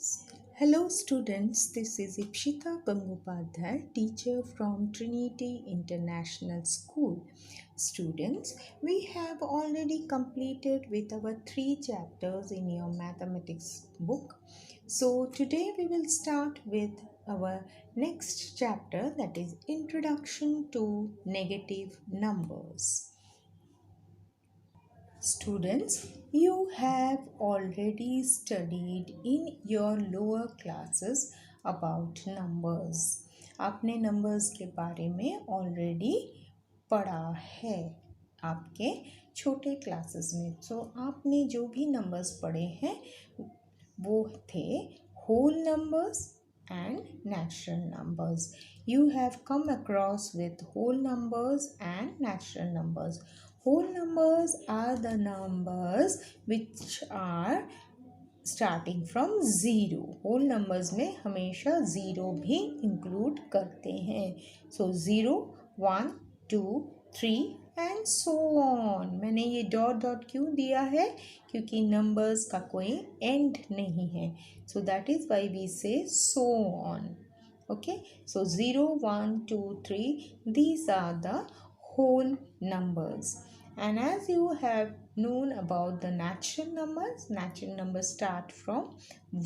Hello students, this is Ipshita Gangopadhyay, teacher from Trinity International School. Students, we have already completed with our 3 chapters in your mathematics book. So today we will start with our next chapter, that is Introduction to Negative Numbers. Students, you have already studied in your lower classes about numbers. आपने numbers के बारे में already पढ़ा है आपके छोटे classes में. सो आपने जो भी नंबर्स पढ़े हैं वो थे whole numbers and natural numbers. You have come across with whole numbers and natural numbers. Whole numbers are the numbers which are starting from zero. Whole numbers में हमेशा ज़ीरो भी इंक्लूड करते हैं. So 0, 1, 2, 3 and so on. मैंने ये dot dot क्यों दिया है? क्योंकि नंबर्स का कोई एंड नहीं है. So that is why we say so on. Okay, so 0, 1, 2, 3, these are the whole numbers. And as you have known about the natural numbers start from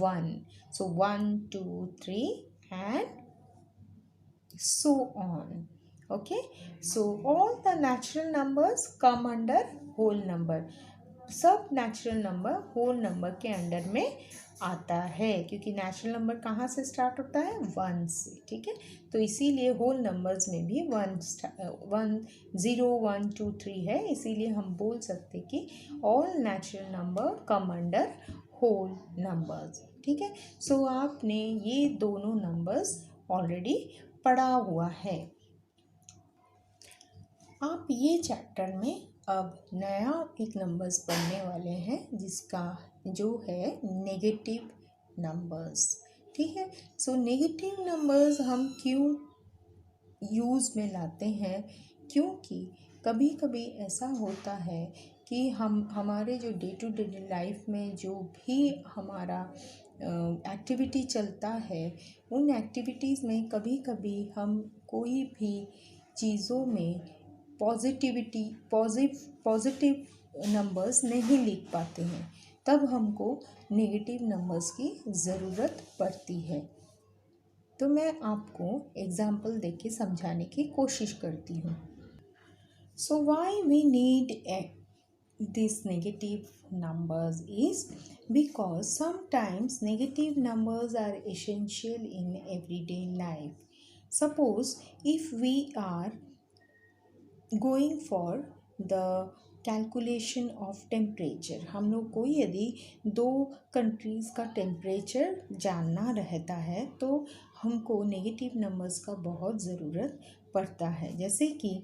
1. So 1, 2, 3 and so on. Okay, so all the natural numbers come under whole number. सब natural number whole number के under में आता है, क्योंकि natural number कहाँ से start होता है? 1 से. ठीक है, तो इसीलिए होल नंबर्स में भी 1 0, 1, 2, 3 है. इसीलिए हम बोल सकते कि all natural number come under whole numbers. ठीक है, सो आपने ये दोनों नंबर्स ऑलरेडी पढ़ा हुआ है. आप ये चैप्टर में अब नया एक नंबर्स पढ़ने वाले हैं जिसका जो है नेगेटिव नंबर्स. ठीक है, सो नेगेटिव नंबर्स हम क्यों यूज़ में लाते हैं? क्योंकि कभी कभी ऐसा होता है कि हमारे जो डे टू डे लाइफ में जो भी हमारा एक्टिविटी चलता है, उन एक्टिविटीज़ में कभी कभी हम कोई भी चीज़ों में पॉजिटिव नंबर्स नहीं लिख पाते हैं. तब हमको नेगेटिव नंबर्स की ज़रूरत पड़ती है. तो मैं आपको एग्जाम्पल दे के समझाने की कोशिश करती हूँ. So why we need this negative numbers is because sometimes negative numbers are essential in everyday life. Suppose if we are going for the calculation of temperature, हम लोग को यदि 2 कंट्रीज़ का टेम्परेचर जानना रहता है तो हमको नेगेटिव नंबर्स का बहुत ज़रूरत पड़ता है. जैसे कि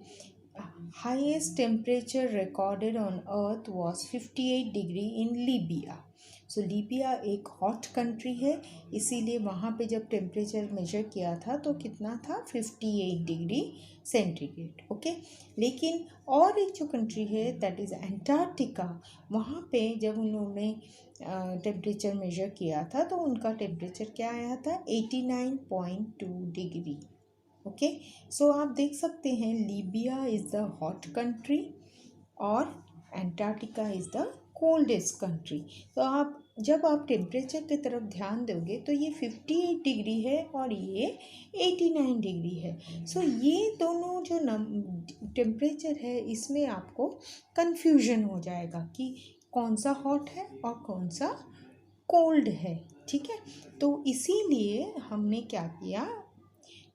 highest temperature recorded on earth was 58 degree in Libya. So Libya एक हॉट कंट्री है, इसीलिए वहाँ पे जब टेम्परेचर मेजर किया था तो कितना था? 58 डिग्री सेंटीग्रेड. ओके, लेकिन और एक जो कंट्री है दैट इज़ एंटार्क्टिका, वहाँ पे जब उन्होंने टेम्परेचर मेजर किया था तो उनका टेम्परेचर क्या आया था? 89.2 डिग्री. ओके, सो आप देख सकते हैं Libya is the hot country और Antarctica is the coldest country. तो जब आप टेम्परेचर की तरफ ध्यान दोगे तो ये 58 डिग्री है और ये 89 डिग्री है. सो ये दोनों जो टेम्परेचर है इसमें आपको कन्फ्यूजन हो जाएगा कि कौन सा हॉट है और कौन सा कोल्ड है. ठीक है, तो इसीलिए हमने क्या किया,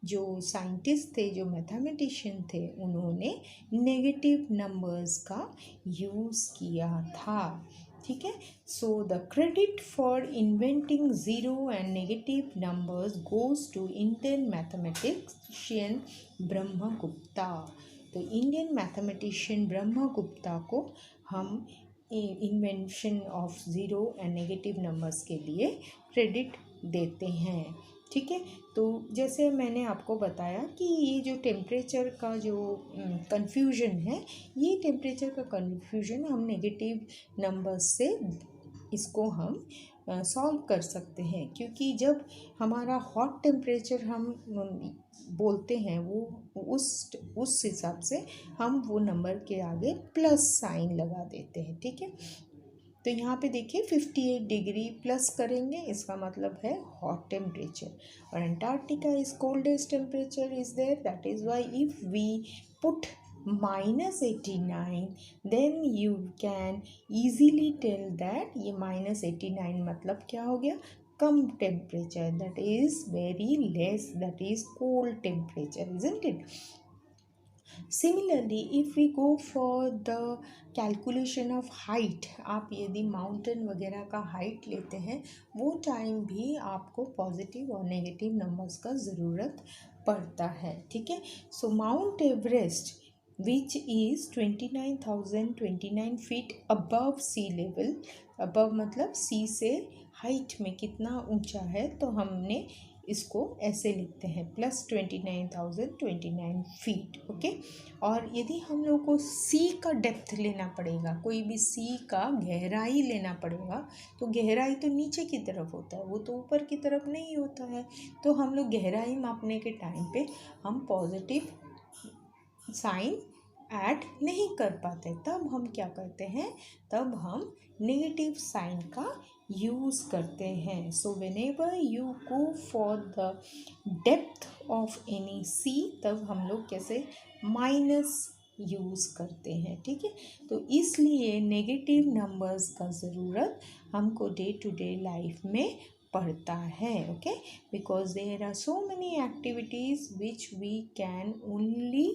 जो साइंटिस्ट थे, जो मैथमेटिशियन थे, उन्होंने नेगेटिव नंबर्स का यूज़ किया था. ठीक है, so the credit for inventing zero and negative numbers goes to Indian mathematician Brahmagupta. तो इंडियन मैथमेटिशियन ब्रह्मगुप्ता को हम invention of zero and negative numbers के लिए क्रेडिट देते हैं. ठीक है, तो जैसे मैंने आपको बताया कि ये जो टेम्परेचर का जो कन्फ्यूजन है, ये टेम्परेचर का कन्फ्यूजन हम नेगेटिव नंबर्स से इसको हम सॉल्व कर सकते हैं, क्योंकि जब हमारा हॉट टेम्परेचर हम बोलते हैं वो उस हिसाब से हम वो नंबर के आगे प्लस साइन लगा देते हैं। ठीक है, तो यहाँ पे देखिए 58 डिग्री प्लस करेंगे, इसका मतलब है हॉट टेम्परेचर। और Antarctica is coldest temperature is there, that is why if we put -89 then you can easily tell that ये -89 मतलब क्या हो गया, कम temperature, that is very less, that is cold temperature, isn't it? Similarly if we go for the calculation of height, आप यदि mountain वगैरह का हाइट लेते हैं वो टाइम भी आपको पॉजिटिव और नेगेटिव नंबर्स का ज़रूरत पड़ता है। ठीक है, so Mount Everest which is 29,029 feet above sea level, above मतलब सी से हाइट में कितना ऊंचा है, तो हमने इसको ऐसे लिखते हैं +29,029 फीट। ओके, और यदि हम लोग को सी का डेप्थ लेना पड़ेगा, कोई भी सी का गहराई लेना पड़ेगा, तो गहराई तो नीचे की तरफ होता है, वो तो ऊपर की तरफ नहीं होता है, तो हम लोग गहराई मापने के टाइम पे हम पॉजिटिव साइन ऐड नहीं कर पाते, तब हम क्या करते हैं, तब हम नेगेटिव साइन का यूज़ करते हैं। So whenever you go for the depth of any sea, तब हम लोग कैसे माइनस यूज़ करते हैं। ठीक है, तो इसलिए नेगेटिव नंबर्स का ज़रूरत हमको डे टू डे लाइफ में पड़ता है। Okay, because there are so many activities which we can only,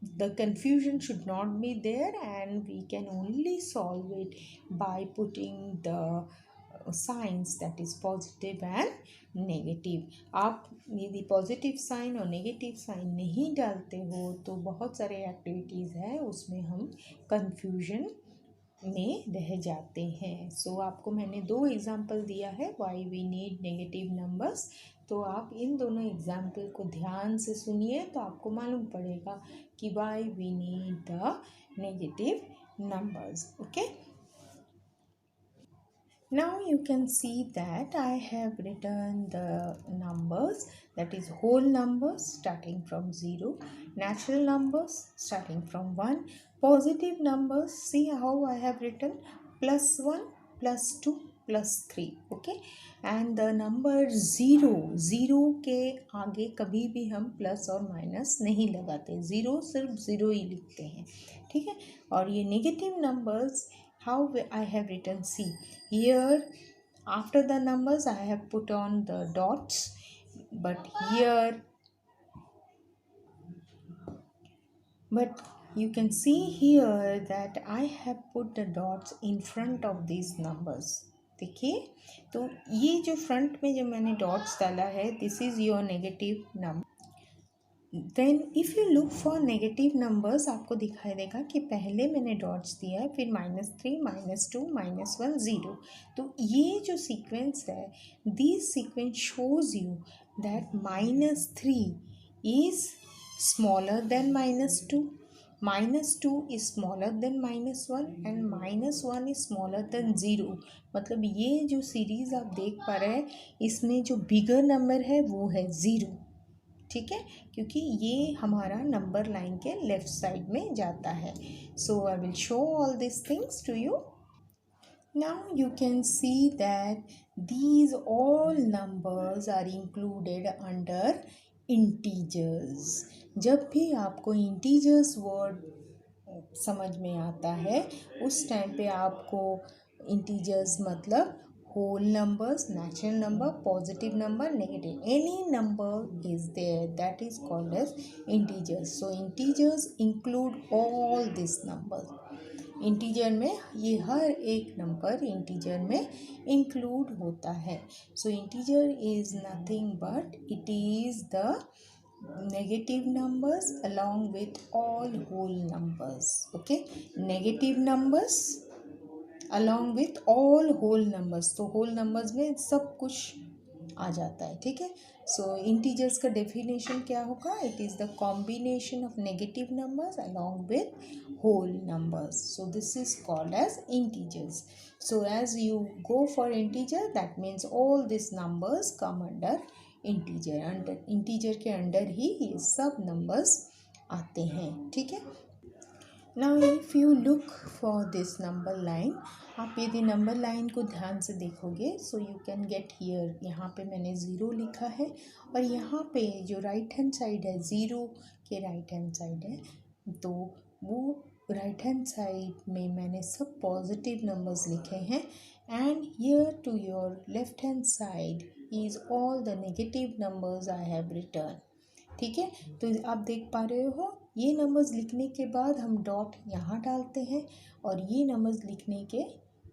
the confusion should not be there and we can only solve it by putting the signs, that is positive and negative। आप यदि positive sign और negative sign नहीं डालते हो तो बहुत सारे activities है उसमें हम कंफ्यूजन में रह जाते हैं। सो आपको मैंने 2 एग्जाम्पल दिया है why we need negative numbers, तो आप इन दोनों एग्जाम्पल को ध्यान से सुनिए तो आपको मालूम पड़ेगा कि why we need the negative numbers। Okay, now you can see that I have written the numbers, that is whole numbers starting from 0, natural numbers starting from 1, positive numbers, see how I have written +1 +2 +3। okay, and the number 0 के आगे कभी भी हम plus और minus नहीं लगाते, 0 सिर्फ 0 ही लिखते हैं। ठीक है, और ये negative numbers how I have written, see here after the numbers I have put on the dots, but you can see here that I have put the dots in front of these numbers। देखिए, तो ये जो front में जो मैंने dots डाला है, this is your negative number. Then if you look for negative numbers, आपको दिखाई देगा कि पहले मैंने डॉट्स दिया है, फिर -3 -2 -1 0। तो ये जो सीक्वेंस है, this sequence shows you that -3 is smaller than -2, -2 is smaller than -1 and -1 is smaller than 0। मतलब ये जो सीरीज़ आप देख पा रहे हैं, इसमें जो बिगर नंबर है वो है 0। ठीक है, क्योंकि ये हमारा नंबर लाइन के लेफ्ट साइड में जाता है। So I will show all this things to you. Now you can see that these all numbers are included under integers। जब भी आपको integers वर्ड समझ में आता है, उस टाइम पे आपको integers मतलब whole numbers, natural number, positive number, negative, any number is there, that is called as integers। so integers include all these numbers। Integer में ये हर एक नंबर इंटीजर में इंक्लूड होता है। So integer is nothing but it is the negative numbers along with all whole numbers। okay, negative numbers along with all whole numbers, तो whole numbers में सब कुछ आ जाता है, ठीक है। सो इंटीजर्स का डेफिनेशन क्या होगा? It is the combination of negative numbers along with whole numbers, so this is called as integers. So as you go for integer, that means all this numbers come under integer. Under integer के under ही ये सब numbers आते हैं, ठीक है. Now if you look for this number line, आप यदि नंबर लाइन को ध्यान से देखोगे, so you can get here, यहाँ पे मैंने ज़ीरो लिखा है और यहाँ पे जो राइट हैंड साइड है, ज़ीरो के राइट हैंड साइड है, तो वो राइट हैंड साइड में मैंने सब पॉजिटिव नंबर्स लिखे हैं. And here to your left hand side is all the negative numbers I have return, ठीक है. तो आप देख पा रहे हो, ये नंबर्स लिखने के बाद हम डॉट यहाँ डालते हैं और ये नंबर्स लिखने के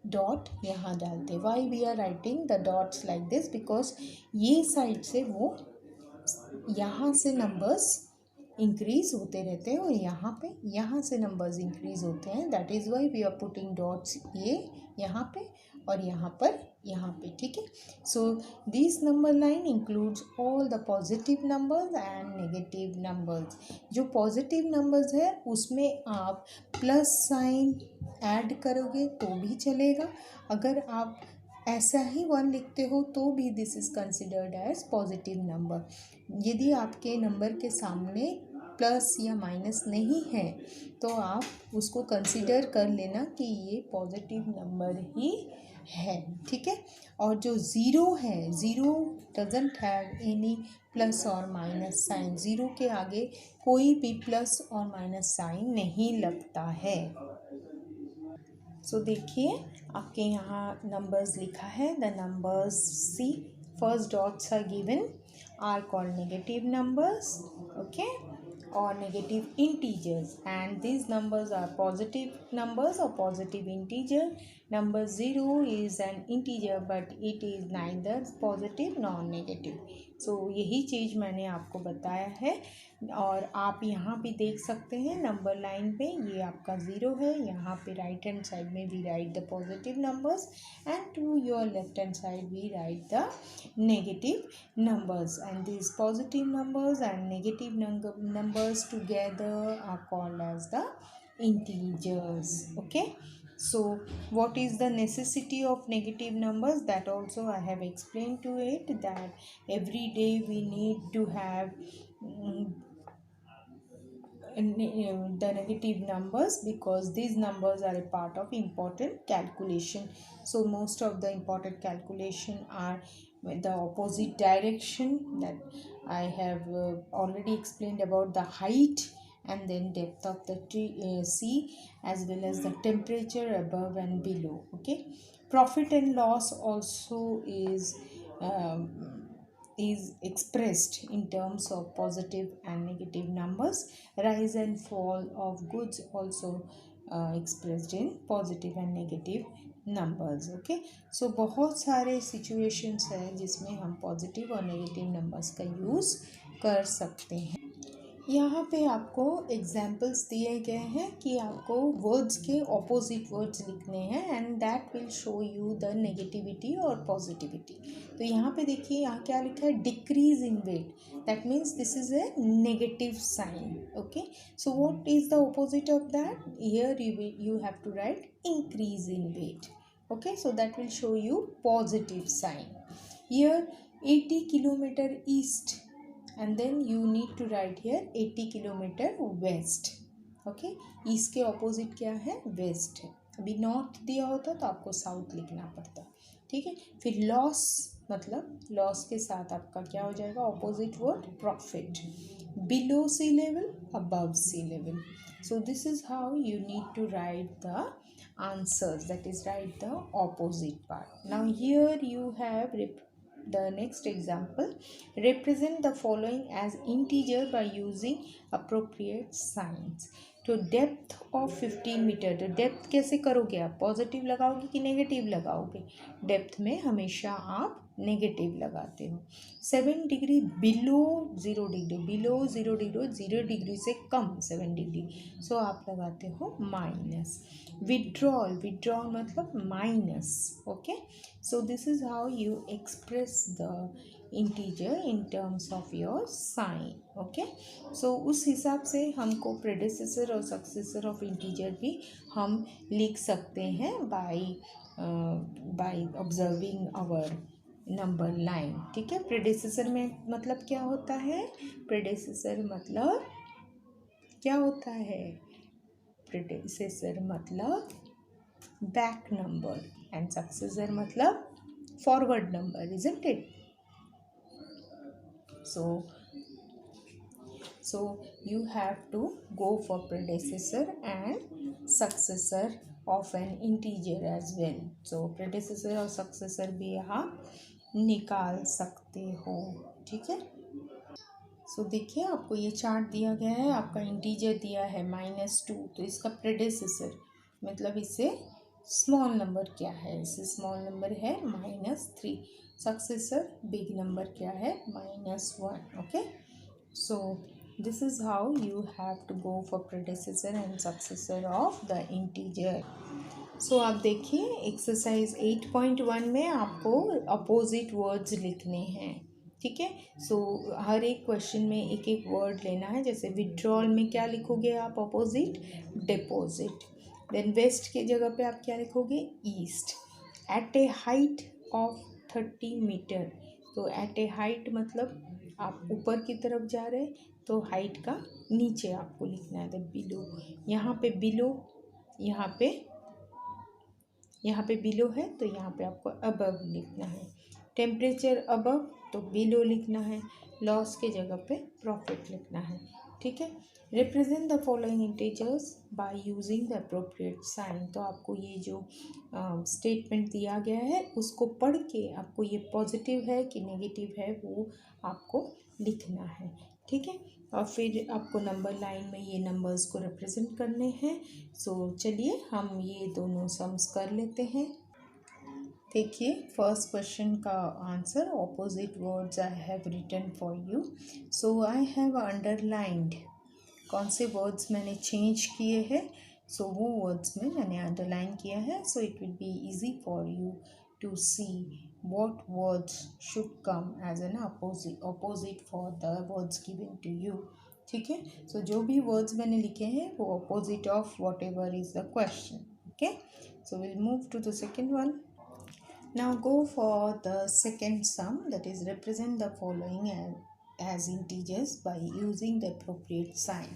डॉट यहाँ डालते हैं. Why we are writing the dots like this? Because ये साइड से वो यहाँ से नंबर्स इंक्रीज होते रहते हैं और यहाँ से नंबर्स इंक्रीज होते हैं. That is why we are putting dots, ये यहाँ पे और यहाँ पे, ठीक है. So this number line includes all the positive numbers and negative numbers. जो पॉजिटिव नंबर्स है उसमें आप प्लस साइन ऐड करोगे तो भी चलेगा. अगर आप ऐसा ही वन लिखते हो तो भी this is considered as positive number. यदि आपके नंबर के सामने प्लस या माइनस नहीं है तो आप उसको कंसिडर कर लेना कि ये पॉजिटिव नंबर ही है, ठीक है. और जो ज़ीरो है, zero doesn't have any plus और माइनस साइन. ज़ीरो के आगे कोई भी प्लस और माइनस साइन नहीं लगता है. सो देखिए, आपके यहाँ नंबर्स लिखा है. The numbers see first dots are given are called negative numbers, okay, or negative integers, and these numbers are positive numbers or positive integer. Number 0 is an integer but it is neither positive nor negative. So यही चीज़ मैंने आपको बताया है. और आप यहाँ भी देख सकते हैं नंबर लाइन पे, ये आपका 0 है. यहाँ पे राइट हैंड साइड में we write the positive numbers and to your left hand side we write the negative numbers, and these positive numbers and negative numbers together are called as the integers, okay. So what is the necessity of negative numbers? That also I have explained to it, that every day we need to have the negative numbers, because these numbers are a part of important calculation. So most of the important calculation are with the opposite direction, that I have already explained about the height and then depth of the sea, as well as the temperature above and below, okay. Profit and loss also is expressed in terms of positive and negative numbers. Rise and fall of goods also expressed in positive and negative numbers, okay. So बहुत सारे situations हैं जिसमें हम positive और negative numbers का use कर सकते हैं. यहाँ पे आपको एग्जाम्पल्स दिए गए हैं कि आपको वर्ड्स के ऑपोजिट वर्ड्स लिखने हैं and that will show you the negativity और पॉजिटिविटी. तो यहाँ पे देखिए, यहाँ क्या लिखा है? Decrease in weight. That means this is a negative sign, okay. So what is the opposite of that? Here you have to write increase in weight, okay. So that will show you positive sign. Here 80 kilometer east, and then you need to write here 80 kilometre west, okay. East के opposite क्या है? Waste है. अभी north दिया होता तो आपको south लिखना पड़ता, ठीक है. फिर लॉस, मतलब लॉस के साथ आपका क्या हो जाएगा? Opposite word profit. Below sea level, above sea level. So this is how you need to write the answers, that is write the opposite part. Now here you have the next example. Represent the following as integer by using appropriate signs. तो depth of 15 metre, तो depth कैसे करोगे आप? Positive लगाओगे कि negative लगाओगे? Depth में हमेशा आप नेगेटिव लगाते हो. 7 degree below 0 degree, below 0 degree, 0 degree से कम 7 डिग्री, सो आप लगाते हो माइनस. विड्रॉल, मतलब minus, okay. So this is how you express the integer in terms of your sign. Okay, so उस हिसाब से हमको प्रेडिसेसर और सक्सेसर ऑफ इंटीजर भी हम लिख सकते हैं by observing our number line. ठीक है, प्रेडिसेसर में मतलब क्या होता है? प्रेडिसेसर मतलब क्या होता है? प्रेडिसेसर मतलब बैक नंबर एंड सक्सेसर मतलब forward number, isn't it? So you have to go for predecessor and successor of an integer as well. So predecessor और successor भी आप निकाल सकते हो. ठीक है, सो देखिए आपको ये चार्ट दिया गया है, आपका इंटीजर दिया है -2, तो इसका प्रेडेसेसर मतलब इससे स्मॉल नंबर क्या है? इससे स्मॉल नंबर है -3. सक्सेसर बिग नंबर क्या है? -1. Okay, so this is how you have to go for predecessor and successor of the integer. So आप देखिए एक्सरसाइज 8.1 में आपको अपोजिट वर्ड्स लिखने हैं. ठीक है, सो हर एक क्वेश्चन में एक एक वर्ड लेना है. जैसे विड्रॉल में क्या लिखोगे आप? Opposite deposit. देन वेस्ट के जगह पे आप क्या लिखोगे? East. At a height of 30 metre. तो एट ए हाइट मतलब आप ऊपर की तरफ जा रहे, तो हाइट का नीचे आपको लिखना है. तो बिलो, यहाँ पे बिलो, यहाँ पे बिलो है, तो यहाँ पे आपको अबव लिखना है. टेम्परेचर अबव, तो बिलो लिखना है. लॉस के जगह पे प्रॉफिट लिखना है. ठीक है, represent the following integers by using the appropriate sign. तो आपको ये जो स्टेटमेंट दिया गया है उसको पढ़ के आपको ये पॉजिटिव है कि नेगेटिव है वो आपको लिखना है. ठीक है, और फिर आपको नंबर लाइन में ये नंबर्स को रिप्रेजेंट करने हैं. सो चलिए हम ये दोनों सम्स कर लेते हैं. देखिए फर्स्ट क्वेश्चन का answer, opposite words I have written for you. So I have underlined. कौन से वर्ड्स मैंने चेंज किए हैं? सो वो वर्ड्स में मैंने अंडरलाइन किया है. So it will be easy for you to see what words should come as an opposite for the words given to you. ठीक है, सो जो भी वर्ड्स मैंने लिखे हैं वो opposite of whatever is the question. Okay, so will move to the second one. Now go for the second sum, that is represent the following as integers by using the appropriate sign.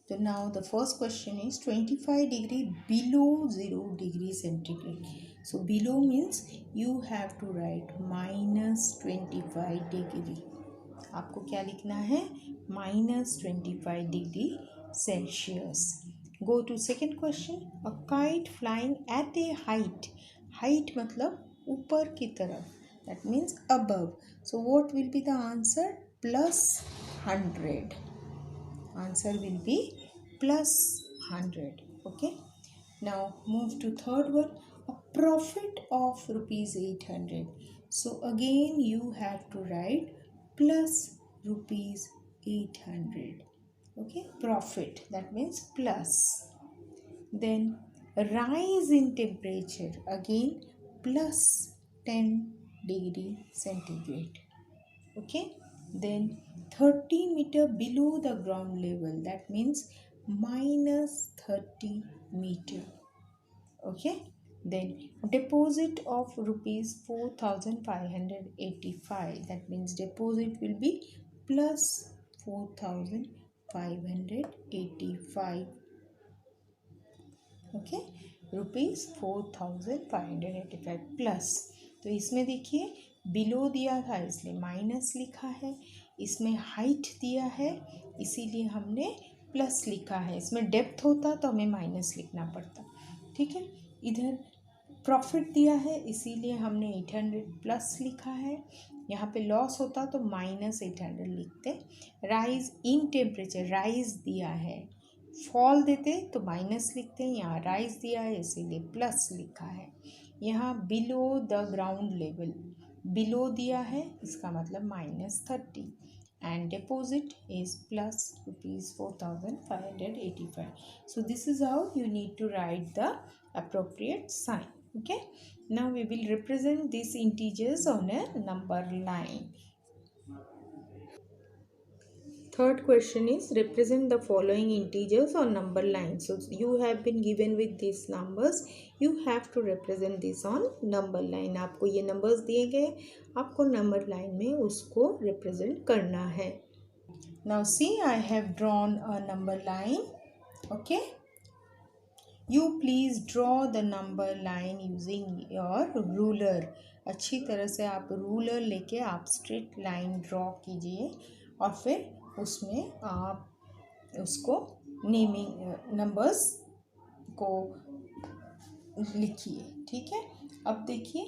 So now the first question is 25 degree below 0 degree centigrade. So below means you have to write -25 degree. आपको क्या लिखना है? -25 degree Celsius. Go to second question. A kite flying at a height. Height मतलब ऊपर की तरफ, that means above. So what will be the answer? +100. Answer will be +100. Okay, now move to third one. A profit of ₹800. So again you have to write plus ₹800. Okay, profit, that means plus. Then rise in temperature, again +10 degree centigrade. Okay, then 30 meter below the ground level, that means -30 meter. Okay, then deposit of ₹4,585, that means deposit will be plus 4,585. Okay, ₹4,585 plus. तो इसमें देखिए below दिया था इसलिए minus लिखा है, इसमें height दिया है इसीलिए हमने प्लस लिखा है. इसमें डेप्थ होता तो हमें माइनस लिखना पड़ता. ठीक है, इधर प्रॉफिट दिया है इसीलिए हमने 800 प्लस लिखा है. यहाँ पे लॉस होता तो -800 लिखते. राइज इन टेम्परेचर, राइज दिया है, फॉल देते तो माइनस लिखते हैं. यहाँ राइज दिया है इसीलिए प्लस लिखा है. यहाँ below the ground level, below दिया है इसका मतलब -30 and deposit is plus ₹4,585. So this is how you need to write the appropriate sign. Okay, now we will represent these integers on a number line. Third question is represent the following integers on number line. So you have been given with these numbers. You have to represent this on number line. आपको ये numbers दिए गए, आपको number line में उसको represent करना है. Now see, I have drawn a number line. Okay. You please draw the number line using your ruler. अच्छी तरह से आप रूलर लेके आप स्ट्रेट लाइन ड्रॉ कीजिए और फिर उसमें आप उसको नेमिंग नंबर्स को लिखिए. ठीक है. अब देखिए,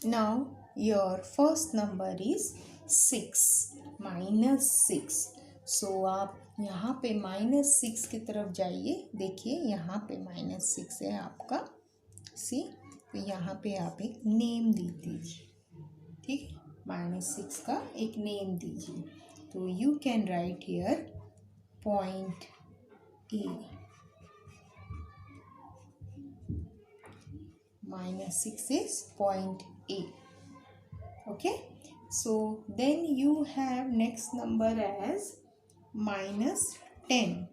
now your first number is 6 -6. सो आप यहाँ पे -6 की तरफ जाइए. देखिए यहाँ पे -6 है आपका. सी, तो यहाँ पे आप एक नेम दे दीजिए. ठीक है. -6 का एक नेम दीजिए. तो you can write here point A. -6 is point A. Okay. So then you have next number as -10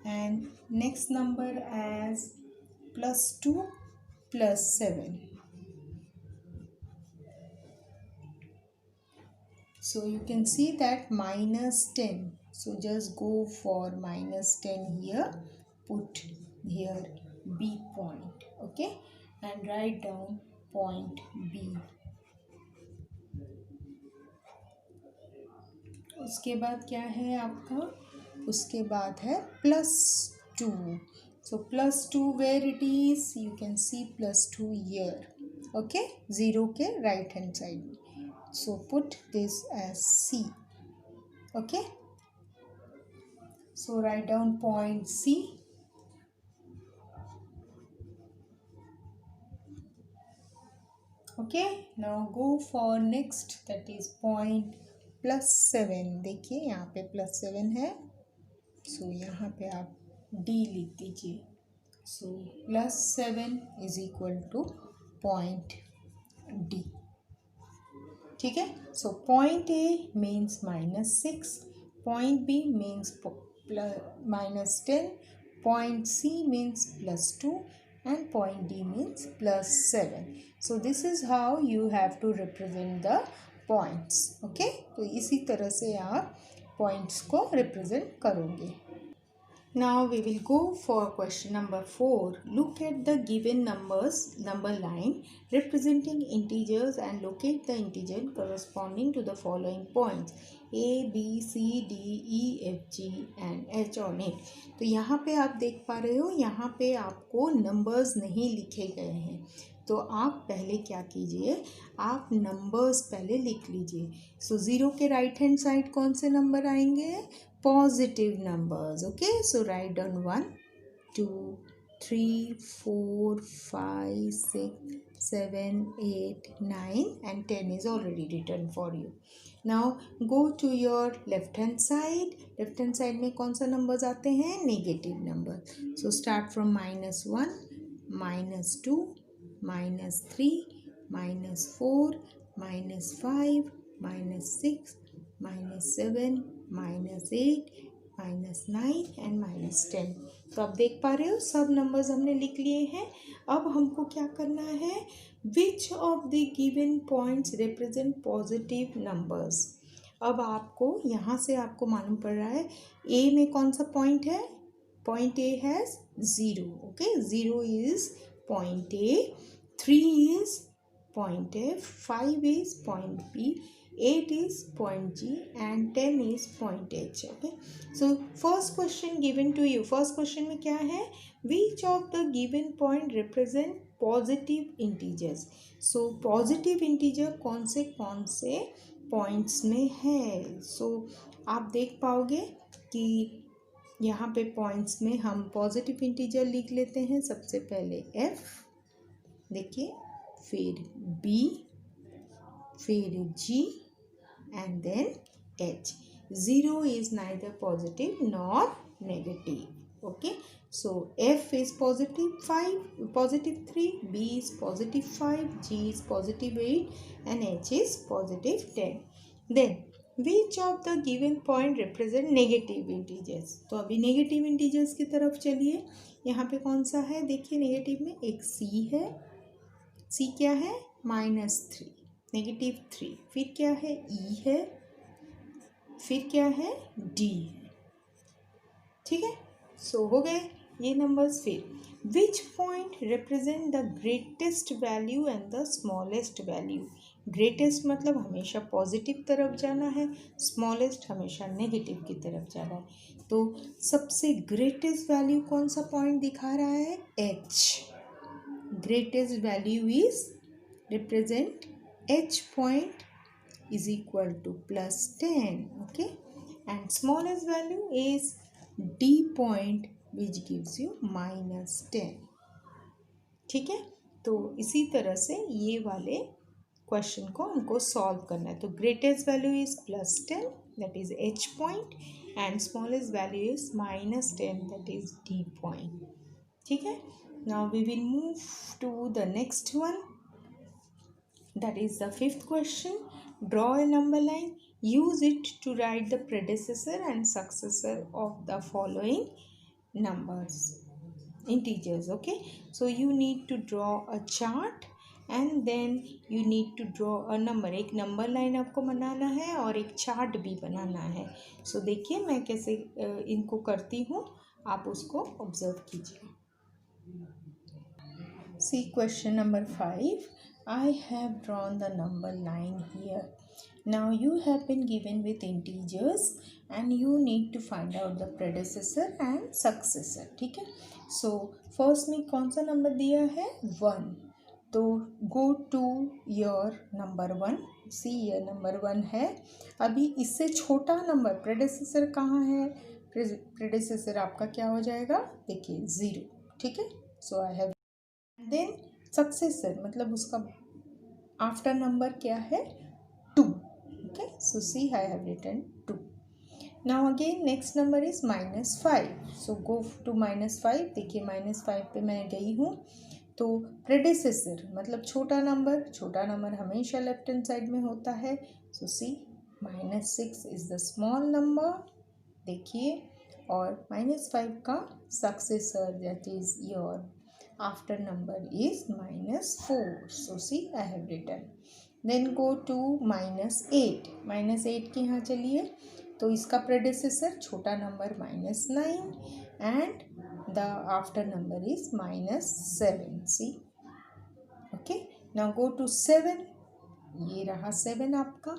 and next number as +2 +7. So you can see that -10. So just go for -10 here. Put here B point. Okay. And write down point B. उसके बाद क्या है आपका? उसके बाद है +2. So +2 where it is? You can see +2 here. Okay. 0 के right hand side. So put this as C. Okay. So write down point C. Okay. Now go for next, that is point +7. देखिए यहाँ पे +7 है. सो यहाँ पे आप D लिख दीजिए. सो +7 is equal to point D. ठीक है. सो point A means -6, point B means -10, point C means +2 and point D means +7. So this is how you have to represent the points. Okay. तो इसी तरह से आप points को represent करोगे. Now we will go for question number 4. Look at the given number line representing integers and locate the integer corresponding to the following points A, B, C, D, E, F, G and H on it. तो यहाँ पे आप देख पा रहे हो, यहाँ पे आपको नंबर्स नहीं लिखे गए हैं. तो आप पहले क्या कीजिए, आप नंबर्स पहले लिख लीजिए. सो 0 के राइट हैंड साइड कौन से नंबर आएंगे? Positive numbers. Okay. So write down 1, 2, 3, 4, 5, 6, 7, 8, 9 and 10 is already written for you. Now go to your left hand side. Left hand side में कौन सा numbers आते हैं? Negative number. So start from -1, -2, -3, -4, -5, -6, -7, -8, -9 and -10. तो आप देख पा रहे हो सब नंबर्स हमने लिख लिए हैं. अब हमको क्या करना है? Which of the given points represent positive numbers. अब आपको यहाँ से आपको मालूम पड़ रहा है ए में कौन सा पॉइंट है? Point A has 0. Okay. 0 is point A, 3 is point F, 5 is point B, 8 is point G and 10 is point H. Okay. So first question given to you. First question में क्या है? Which of the given point represent positive integers? So positive integer कौन से points में है? So आप देख पाओगे कि यहाँ पे points में हम positive integer लिख लेते हैं. सबसे पहले F, देखिए, फिर B, फिर G and then H. 0 is neither positive nor negative. Okay, so F is positive 5, positive 3, B is positive 5, G is positive 8 and H is positive 10. Then which of the given point represent negative integers? तो अभी negative integers की तरफ चलिए. यहाँ पे कौन सा है देखिए, नेगेटिव में एक C है. C क्या है? -3, -3. फिर क्या है? E है. फिर क्या है? D है. ठीक है, सो हो गए ये नंबर्स. फिर which point represent the greatest value and the smallest value? Greatest मतलब हमेशा पॉजिटिव तरफ जाना है, स्मॉलेस्ट हमेशा नेगेटिव की तरफ जाना है. तो सबसे ग्रेटेस्ट वैल्यू कौन सा पॉइंट दिखा रहा है? H. Greatest value is represent H point is equal to +10. Okay, and smallest value is D point which gives you -10. ठीक है, तो इसी तरह से ये वाले क्वेश्चन को हमको सॉल्व करना है. तो greatest value is +10, that is H point, and smallest value is -10, that is D point. ठीक है, now we will move to the next one. That is the fifth question. Draw a number line. Use it to write the predecessor and successor of the following numbers, integers. Okay, so you need to draw a chart and then you need to draw a number. एक number line आपको बनाना है और एक chart भी बनाना है. So देखिए मैं कैसे इनको करती हूँ, आप उसको observe कीजिए. See question number 5. I have drawn the number line here. Now you have been given with integers and you need to find out the predecessor and successor. ठीक है, so first में कौन सा नंबर दिया है? 1. तो go to your number 1. See ये number 1 है. अभी इससे छोटा नंबर predecessor कहाँ है? predecessor आपका क्या हो जाएगा? देखिए 0. ठीक है, so I have. Then successor मतलब उसका आफ्टर नंबर क्या है? 2. Okay, so see I have written 2. Now again next number is -5. So go to -5. देखिए -5 पे मैं गई हूँ. तो प्रेडिसेसर मतलब छोटा नंबर हमेशा लेफ्ट हैंड साइड में होता है. सो सी -6 इज द स्मॉल नंबर. देखिए, और -5 का successor that is your after number is -4. So see I have written. Then go to -8. -8 के यहाँ चलिए, तो इसका प्रेडिसेसर छोटा number -9 and the after number is -7. See, okay, now go to 7. ये रहा 7 आपका.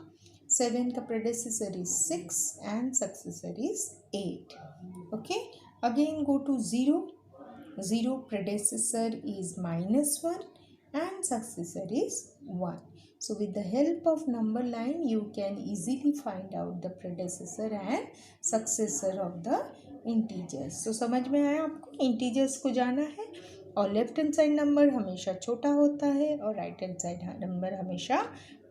7 का predecessor is 6 and successor is 8. Okay, again go to 0. 0 predecessor is -1 and successor is 1. So with the help of number line you can easily find out the predecessor and successor of the integers. So समझ में आया आपको? integers को जाना है और left hand side number हमेशा छोटा होता है और राइट हैंड साइड नंबर हमेशा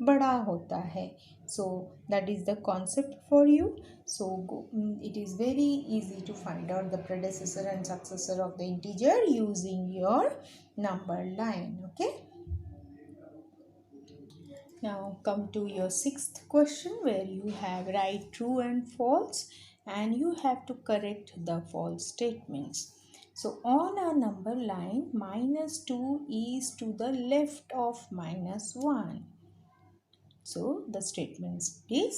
बड़ा होता है. So that is the concept for you. So it is very easy to find out the predecessor and successor of the integer using your number line. Okay, now come to your sixth question where you have write true and false and you have to correct the false statements. So on our number line, -2 is to the left of -1. So the statement is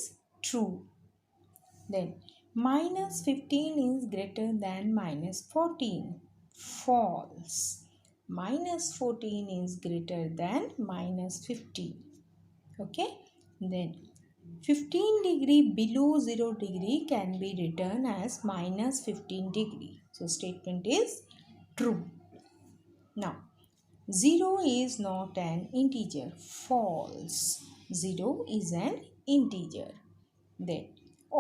true. Then -15 is greater than -14. False. -14 is greater than -15. Okay. Then 15 degree below 0 degree can be written as -15 degree. So statement is true. Now 0 is not an integer. False. 0 is an integer. Then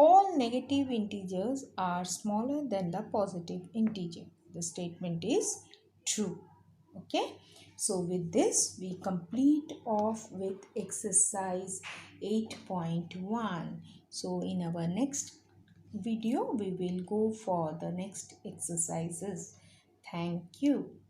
all negative integers are smaller than the positive integer. The statement is true. Okay, so with this we complete off with exercise 8.1. So in our next video we will go for the next exercises. Thank you.